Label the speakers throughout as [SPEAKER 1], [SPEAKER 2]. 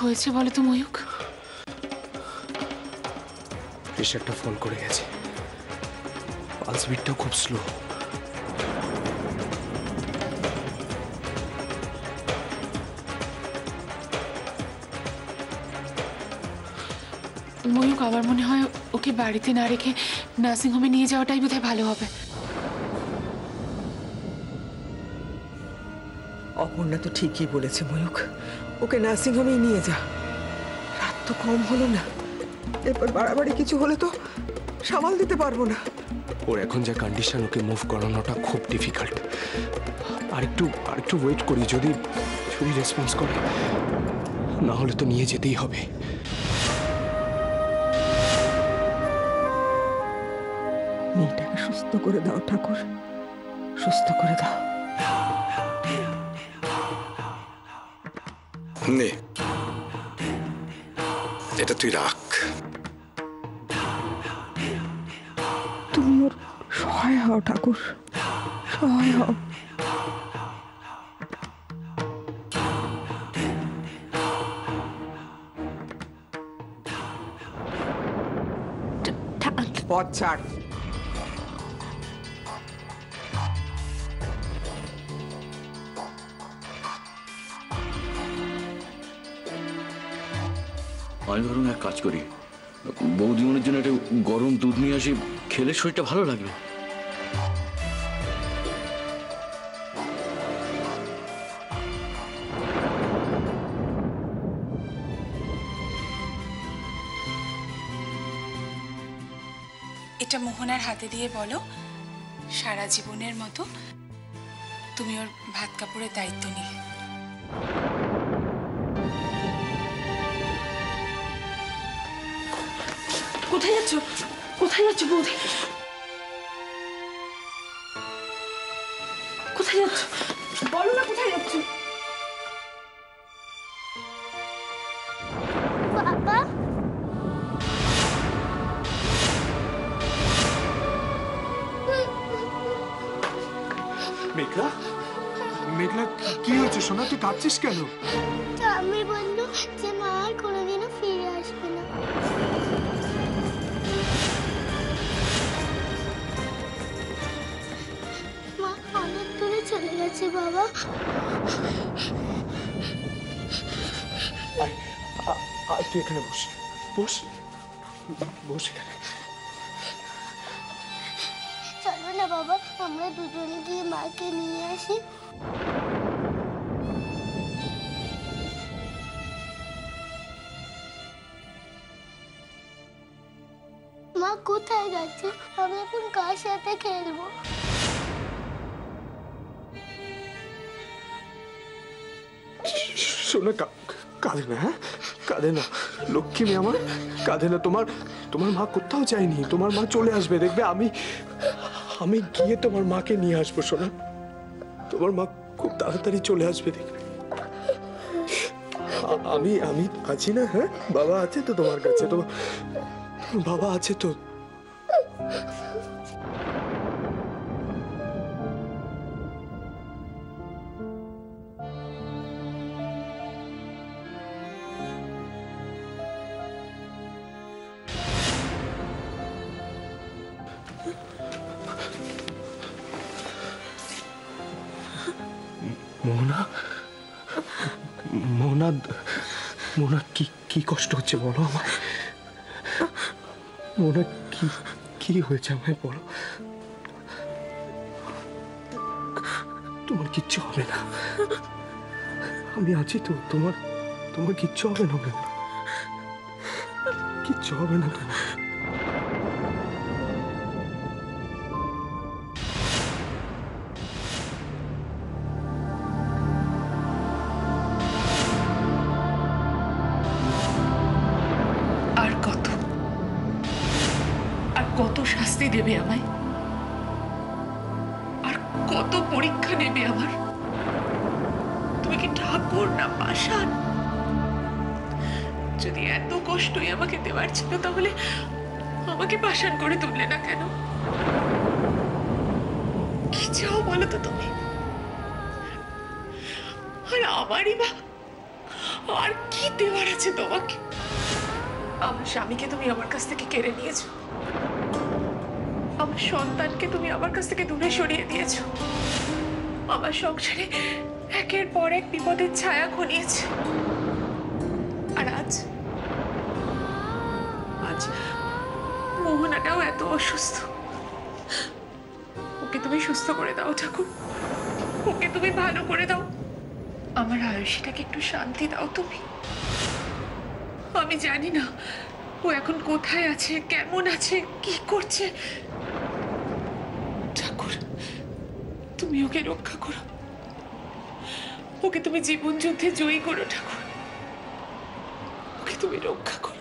[SPEAKER 1] হয়েছে বলো তো ময়ূক?
[SPEAKER 2] প্রেশারটা ফল করে গেছে, পালস বিটটাও খুব স্লো।
[SPEAKER 1] ময়ূক, আমার মনে হয় ওকে বাড়িতে না রেখে নার্সিং হোমে নিয়ে যাওয়াটাই বোধহয় ভালো হবে।
[SPEAKER 3] অপর্ণা তো ঠিকই বলেছে ময়ূক, ওকে নার্সিং হোমেই নিয়ে যা। রাত তো কম হলো না, এরপর বাড়াবাড়ি কিছু হলে তো সামাল দিতে পারবো না।
[SPEAKER 2] ওর এখন যা কন্ডিশন, ওকে মুভ করানোটা খুব ডিফিকাল্ট। আরেকটু ওয়েট করি, যদি রেসপন্স করে, না হলে তো নিয়ে যেতেই হবে।
[SPEAKER 3] মেয়েটাকে সুস্থ করে দাও ঠাকুর, সুস্থ করে দাও।
[SPEAKER 4] নে, এটা তুই রাখ।
[SPEAKER 3] তুমি ওর সহায় হও ঠাকুর, সহায় হও। পথ ছাড়।
[SPEAKER 5] আমি ধরুন এক কাজ করি, বৌদিমনের জন্য একটা গরম দুধ নিয়ে আসি, খেলে শরীরটা ভালো লাগবে।
[SPEAKER 1] এটা মোহনার হাতে দিয়ে বলো, সারা জীবনের মতো তুমি ওর ভাত কাপড়ের দায়িত্ব নিয়ে। কোথায় যাচ্ছ? কোথায় যাচ্ছ বৌদি? কোথায় যাচ্ছ? বলো না কোথায় যাচ্ছ?
[SPEAKER 6] বাবা,
[SPEAKER 2] মেঘলা, মেঘলা কি হয়েছে সোনা? তুই কাঁদছিস কেন?
[SPEAKER 6] আমি বললো যে মা আর কোনোদিনও ফিরে আসবে না। মা অনেক দূরে চলে গেছে বাবা।
[SPEAKER 2] তুই এখানে বস, বস বস এখানে।
[SPEAKER 6] চলো না বাবা, আমরা দুজনে গিয়ে মাকে নিয়ে আসি। মা কোথায় গেছে? আমি এখন কার সাথে খেলবো?
[SPEAKER 2] শোনা, কাঁদে না, হ্যাঁ কাঁদে না, লক্ষ্মী মেয়ে আমার, কাঁদে না। তোমার মা কোথাও যায়নি, তোমার মা চলে আসবে, দেখবে। আমি গিয়ে তোমার মাকে নিয়ে আসবো সোনা, তোমার মা খুব তাড়াতাড়ি চলে আসবে, দেখবে। আমি আছি না? হ্যাঁ, বাবা আছে তো তোমার কাছে, তোমার বাবা আছে তো। মোহনা, মোহনা, মোহনা কি কষ্ট হচ্ছে বলো আমায়? মোহনা কি হয়েছে আমায় বলো। তোমার কিচ্ছু হবে না, আমি আছি তো। তোমার কিচ্ছু হবে না, কিচ্ছু হবে না তোমার।
[SPEAKER 1] কত শাস্তি দেবে আমায়, আর কত পরীক্ষা নেবে আমার? তুমি কি ঠাকুর না পাষাণ? যদি এত কষ্টই আমাকে দেওয়ার ছিল, তাহলে আমাকে পাষাণ করে তুললে না কেন? কি চাও বলো তো তুমি? আর আর কি দেওয়ার আছে তোমাকে? আমার স্বামীকে তুমি আমার কাছ থেকে কেড়ে নিয়েছো, আমার সন্তানকে তুমি আমার কাছ থেকে দূরে সরিয়ে দিয়েছো, আমার সংসারে একের পর এক বিপদের ছায়া ঘনিয়েছে। আর আজ আজ মোহনাটাও এত অসুস্থ, ওকে তুমি সুস্থ করে দাও ঠাকুর, ওকে তুমি ভালো করে দাও, আমার আয়ুষীটাকে একটু শান্তি দাও তুমি। আমি জানি না ও এখন কোথায় আছে, কেমন আছে, কি করছে। ঠাকুর তুমি ওকে রক্ষা করো, ওকে তুমি জীবন যুদ্ধে জয়ী করো ঠাকুর, ওকে তুমি রক্ষা করো।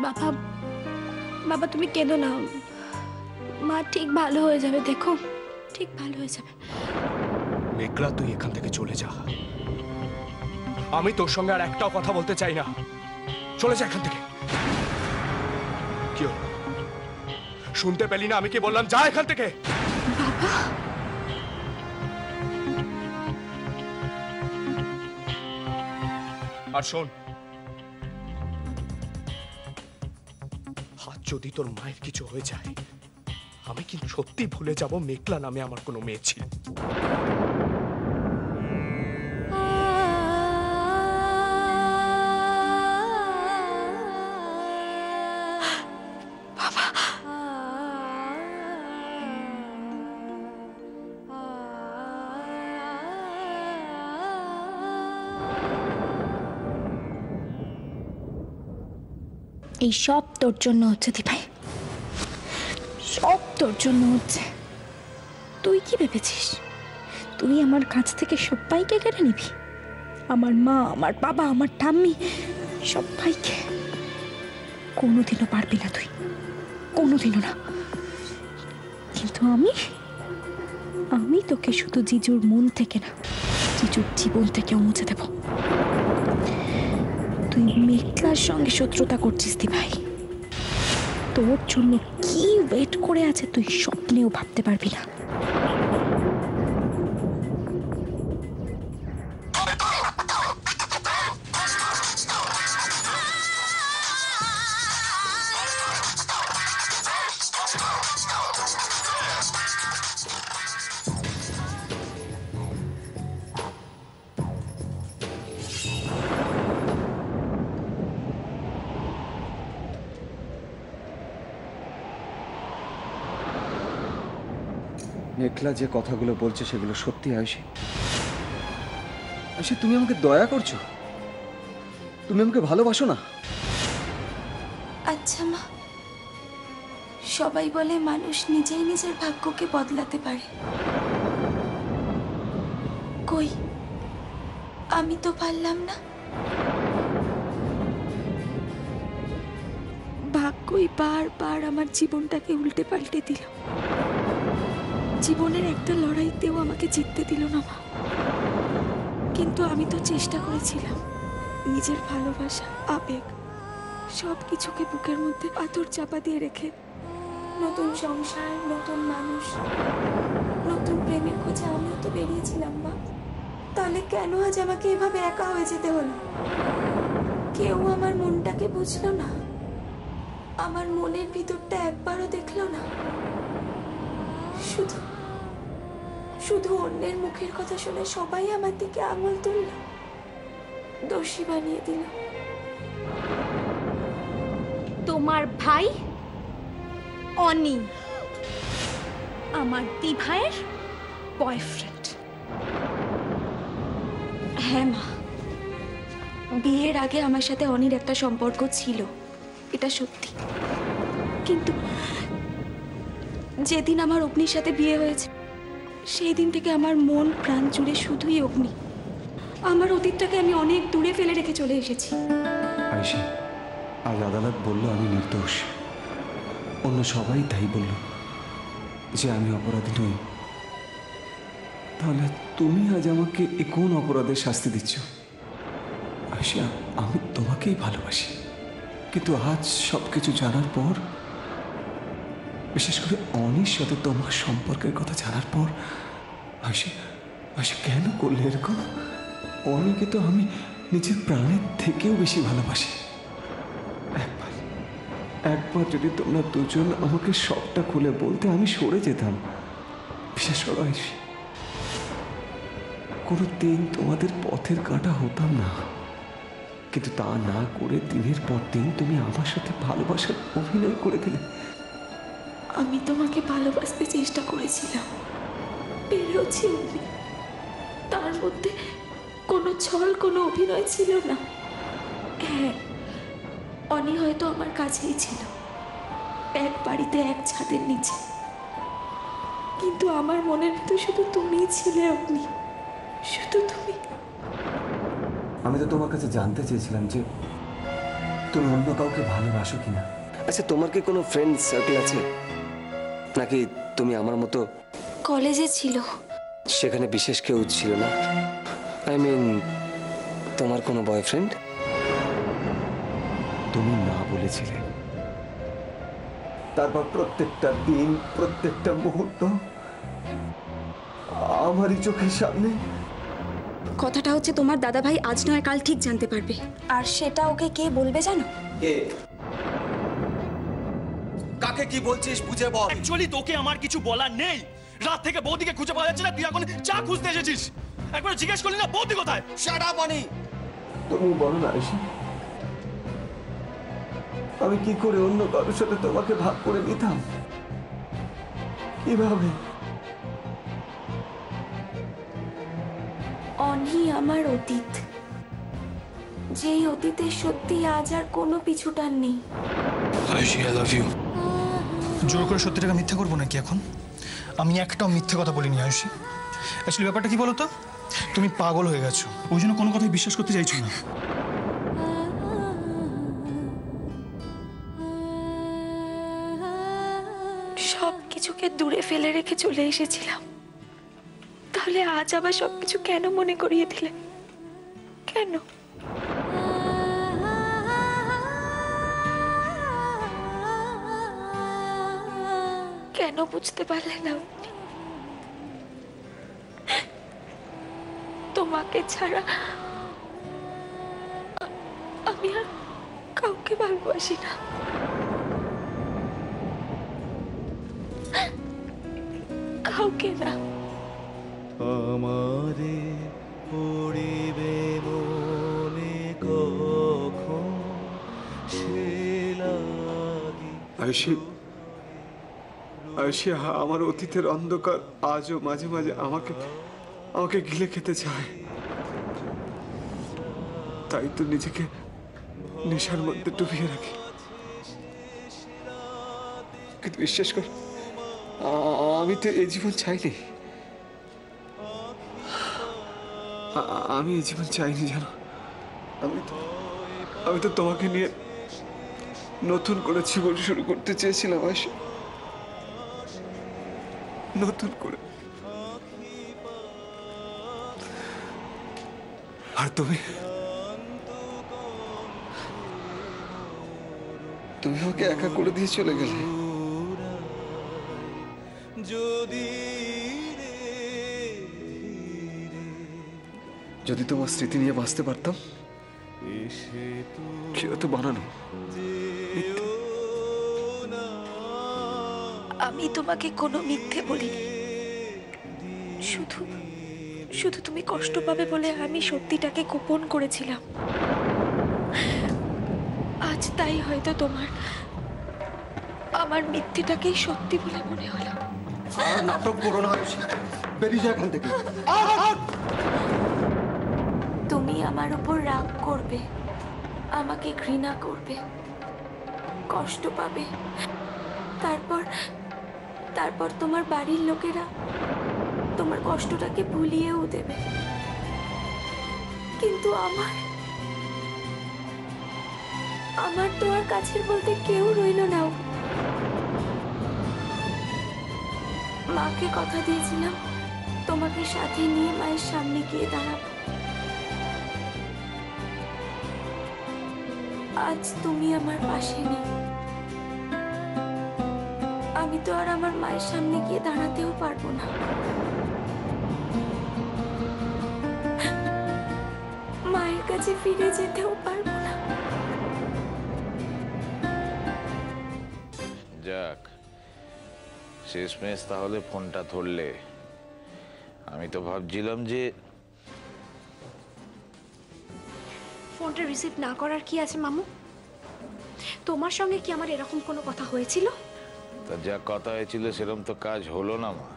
[SPEAKER 4] বাবা, বাবা তুমি কেঁদো না, মা ঠিক ভালো হয়ে যাবে, দেখো ঠিক ভালো হয়ে যাবে।
[SPEAKER 2] মেঘলা তুই এখান থেকে চলে যা, আমি তোর সঙ্গে আর একটাও কথা বলতে চাই না, চলে যা এখান থেকে। কি হলো, শুনতে পেলি না আমি কি বললাম? যা এখান থেকে। আর শোন, আজ যদি তোর মায়ের কিছু হয়ে যায়, আমি কিন্তু সত্যি ভুলে যাব মেঘলা নামে আমার কোনো মেয়ে ছিল।
[SPEAKER 4] এই সব তোর জন্য হচ্ছে দিভাই, সব তোর জন্য হচ্ছে। তুই কি ভেবেছিস তুই আমার কাছ থেকে সবাইকে কেড়ে নিবি? আমার মা, আমার বাবা, আমার ঠাম্মি, সবাইকে? কোনোদিনও পারবি না তুই, কোনোদিনও না। কিন্তু আমি তোকে শুধু জিজুর মন থেকে না, জিজুর জীবন থেকেও মুছে দেব। তুই মেঘলার সঙ্গে শত্রুতা করছিস দিভাই, তোর জন্য কি ওয়েট করে আছে তুই স্বপ্নেও ভাবতে পারবি না।
[SPEAKER 7] মেঘলা যে কথাগুলো বলছে সেগুলো সত্যি আয়ুষী? আয়ুষী, তুমি আমাকে দয়া করছো? তুমি আমাকে ভালোবাসো না?
[SPEAKER 4] আচ্ছা মা, সবাই বলে মানুষ নিজেই নিজের ভাগ্যকে বদলাতে পারে। কই, আমি তো পারলাম না। ভাগ্যই বারবার আমার জীবনটাকে উল্টে পাল্টে দিল। জীবনের একটা লড়াইতেও আমাকে জিততে দিল না মা। কিন্তু আমি তো চেষ্টা করেছিলাম নিজের ভালোবাসা, আবেগ সব কিছুকে বুকের মধ্যে পাথর চাপা দিয়ে রেখে নতুন সংসার, নতুন মানুষ, নতুন প্রেমের খোঁজে আমিও তো বেরিয়েছিলাম মা। তাহলে কেন আজ আমাকে এভাবে একা হয়ে যেতে হলো? কেউ আমার মনটাকে বুঝলো না, আমার মনের ভিতরটা একবারও দেখলো না। শুধু শুধু অন্যের মুখের কথা শুনে সবাই আমার দিকে আঙুল তুলল, দোষী বানিয়ে দিল। তোমার ভাই অনি আমার দিভাইয়ের বয়ফ্রেন্ড। হ্যাঁ মা, বিয়ের আগে আমার সাথে অনির একটা সম্পর্ক ছিল, এটা সত্যি। কিন্তু যেদিন আমার অগ্নির সাথে বিয়ে হয়েছে সেই দিন থেকে আমার মন প্রাণ জুড়ে শুধুই অগ্নি। আমার অতীতটাকে আমি অনেক দূরে ফেলে রেখে চলে এসেছি।
[SPEAKER 7] আয়েশা, আজ আদালত বলল আমি নির্দোষ। অন্য সবাই তাই বলল যে আমি অপরাধী নই। তাহলে তুমি আজ আমাকে এ কোন অপরাধের শাস্তি দিচ্ছ? আয়েশা, আমি তোমাকেই ভালোবাসি, কিন্তু আজ সবকিছু জানার পর, বিশেষ করে অনির সাথে তোমার সম্পর্কের কথা জানার পর, আয়েশা কেন করলে এরকম? অনিকে তো আমি নিজের প্রাণের থেকেও বেশি ভালোবাসি। একবার যদি তোমরা দুজন আমাকে সবটা খুলে বলতে, আমি সরে যেতাম। বিশেষ করে আয়েশা, কোনো দিন তোমাদের পথের কাঁটা হতাম না। কিন্তু তা না করে দিনের পর দিন তুমি আমার সাথে ভালোবাসার অভিনয় করে দিলে।
[SPEAKER 4] আমি তোমাকে ভালোবাসতে চেষ্টা করেছিলাম, পেরেছি, তার মধ্যে কোনো ছল, কোনো অভিনয় ছিল না। হ্যাঁ, অনি হয়তো আমার কাছেই ছিল, এক বাড়িতে এক ছাদের নিচে, কিন্তু আমার মনের ভিতর শুধু তুমিই ছিলে অগ্নি, শুধু তুমি।
[SPEAKER 7] আমি তো তোমার কাছে জানতে চেয়েছিলাম যে তুমি অন্য কাউকে ভালোবাসো কিনা। আচ্ছা, তোমার কি কোনো ফ্রেন্ড সার্কেল আছে, নাকি তুমি আমার মতো
[SPEAKER 4] কলেজে ছিল?
[SPEAKER 7] সেখানে বিশেষ কেউ ছিল না? আই মিন, তোমার কোনো বয়ফ্রেন্ড? তুমি না বলেছিলে, তারপর প্রত্যেকটা দিন, প্রত্যেকটা মুহূর্ত আমারই চোখের সামনে।
[SPEAKER 4] কথাটা হচ্ছে, তোমার দাদাভাই আজ নয় কাল ঠিক জানতে পারবে, আর সেটা ওকে কে বলবে জানো?
[SPEAKER 7] কে?
[SPEAKER 8] কাকে কি বলছিস বুঝে বল। অ্যাকচুয়ালি তোকে আমার কিছু বলার নেই। রাত থেকে বৌদিকে খুঁজে পাওয়া যাচ্ছে না, তুই এখন চা খুঁজতে এসেছিস। একবার জিজ্ঞেস করলি না বৌদি কোথায়? শাট আপ অনি।
[SPEAKER 7] তুমি বলো না আয়েশা, আমি কি করে অন্য কারোর সাথে তোমাকে ভাগ করে নিতাম? কিভাবে?
[SPEAKER 4] অনি আমার অতীত, যেই অতীতে সত্যি আজ আর কোনো পিছুটান নেই।
[SPEAKER 8] Ayesha, I love you. জোর করে সত্যিটাকে মিথ্যা করবো নাকি এখন? আমি একটাও মিথ্যে কথা বলিনি আয়েশা। অ্যাকচুয়ালি ব্যাপারটা কি বলো তো, তুমি পাগল হয়ে গেছো, ওই জন্য কোনো কথাই বিশ্বাস করতে চাইছো না।
[SPEAKER 4] সব কিছুকে দূরে ফেলে রেখে চলে এসেছিলাম, তাহলে আজ আবার সবকিছু কেন মনে করিয়ে দিলে? কেন? কেন বুঝতে পারলে না? তোমাকে ছাড়া আমি আর কাউকে ভালোবাসি না। কাউকে না।
[SPEAKER 9] আমারে পড়িবে মনে কখন সে লাগি।
[SPEAKER 2] আয়েশা, আমার অতীতের অন্ধকার আজও মাঝে মাঝে আমাকে গিলে খেতে চায়। তাই তো নিজেকে নেশার মধ্যে ডুবিয়ে রাখি। কিন্তু বিশ্বাস কর, আমি তো এই জীবন চাইনি। আমি এই জীবন চাইনি জানো। আমি তো তোমাকে নিয়ে নতুন করে জীবন শুরু করতে চেয়েছিলাম আয়েশা, নতুন করে। আর তুমি আমাকে একা করে দিয়ে চলে গেলে।
[SPEAKER 9] যদি
[SPEAKER 7] যদি তোমার স্মৃতি নিয়ে বাঁচতে পারতাম, সেটা তো বানানো।
[SPEAKER 4] আমি তোমাকে কোনো মিথ্যে বলিনি, শুধু শুধু তুমি কষ্ট পাবে বলে আমি সত্যিটাকে গোপন করেছিলাম। আজ তাই হয়তো তোমার আমার মিথ্যেটাকেই সত্যি বলে মনে হলো।
[SPEAKER 7] আর নাটক করো না, বেরিয়ে যা এখান থেকে।
[SPEAKER 4] তুমি আমার উপর রাগ করবে, আমাকে ঘৃণা করবে, কষ্ট পাবে, তারপর তারপর তোমার বাড়ির লোকেরা তোমার কষ্টটাকে ভুলিয়েও দেবে। কিন্তু আমার তো আর কাছের বলতে কেউ রইল না। মাকে কথা দিয়েছিলাম তোমাকে সাথে নিয়ে মায়ের সামনে গিয়ে দাঁড়াবো। আজ তুমি আমার পাশে নেই, আমি তো আর আমার মায়ের সামনে গিয়ে দাঁড়াতেও পারবো না। মায়ের কাছে ফিরে যেতেও পারবো না।
[SPEAKER 10] যাক, শেষমেশ তাহলে ফোনটা ধরলে। আমি তো ভাবছিলাম যে
[SPEAKER 4] ফোনটা রিসিভ না করার কি আছে মামু? তোমার সঙ্গে কি আমার এরকম কোনো কথা হয়েছিল?
[SPEAKER 10] তা যা কথা হয়েছিল সেরকম তো কাজ হলো না মা।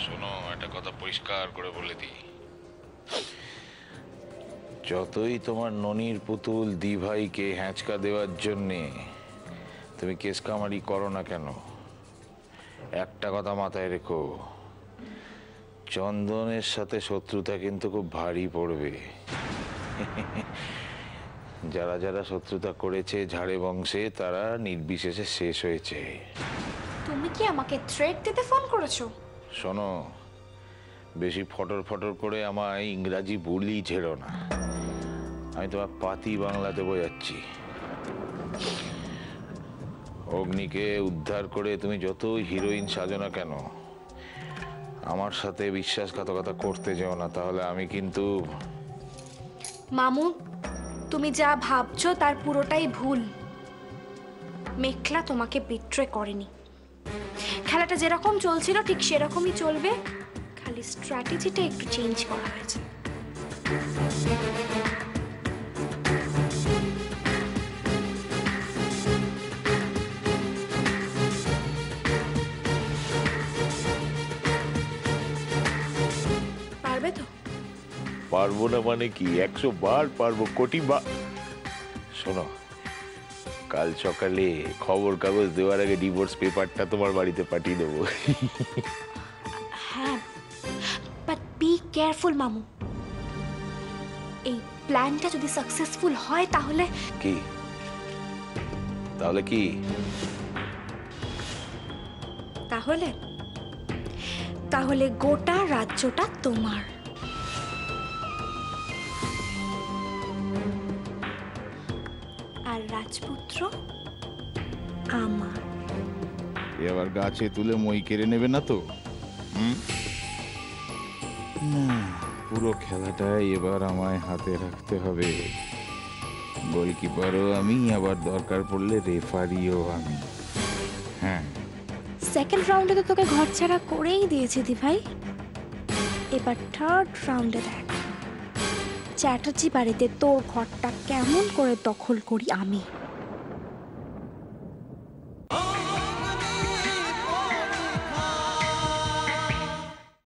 [SPEAKER 10] শোনো, একটা কথা পরিষ্কার করে বলে দিই, যতই তোমার ননির পুতুল দিভাইকে হ্যাঁচকা দেওয়ার জন্যে তুমি কেস কামারি করো না কেন, একটা কথা মাথায় রেখো, চন্দনের সাথে শত্রুতা কিন্তু খুব ভারী পড়বে। যারা যারা শত্রুতা করেছে ঝাড়ে বংশে, তারা নির্বিশেষে শেষ হয়েছে।
[SPEAKER 4] তুমি কি আমাকে থ্রেট দিতে ফোন করেছো?
[SPEAKER 10] শোনো, বেশি ফটর ফটর করে আমায় ইংরাজি বলি ঝেড়ো না। আমি তোমার পাতি বাংলাতে বোঝাচ্ছি। অগ্নিকে উদ্ধার করে তুমি যত হিরোইন সাজো না কেন, আমার সাথে বিশ্বাসঘাতকতা করতে যেও না, তাহলে আমি কিন্তু...
[SPEAKER 4] মামু, তুমি যা ভাবছো তার পুরোটাই ভুল। মেঘলা তোমাকে বিট্রে করেনি। খেলাটা যেরকম চলছিল ঠিক সেরকমই চলবে, খালি স্ট্র্যাটেজিটা একটু চেঞ্জ করা হয়েছে। পারবে তো?
[SPEAKER 10] পারবো না মানে কি, 100 বার পারবো, কোটি বার। শোনো, কাল সকালে খবর কাগজ দেওয়ার আগে ডিভোর্স পেপারটা তোমার বাড়িতে পাঠিয়ে দেবো।
[SPEAKER 4] হ্যাঁ, বাট বি কেয়ারফুল মামু। এই প্ল্যানটা যদি সাকসেসফুল হয় তাহলে
[SPEAKER 10] কি? তাহলে কি?
[SPEAKER 4] তাহলে গোটা রাজ্যটা তোমার। আর রাজপুত্র আমার।
[SPEAKER 10] এবার গাছে তুলে মই কেড়ে নেবে না তো? না, পুরো খেলাটা এবার আমায় হাতে রাখতে হবে। গোলকিপারও আমি, আবার দরকার পড়লে রেফারিও আমি। হ্যাঁ,
[SPEAKER 4] সেকেন্ড রাউন্ডে তো তোকে ঘর ছাড়া করেই দিয়েছি দি ভাই। এবার থার্ড রাউন্ডে দেখ চ্যাটার্জি বাড়িতে তোর ঘরটা কেমন করে দখল করি আমি।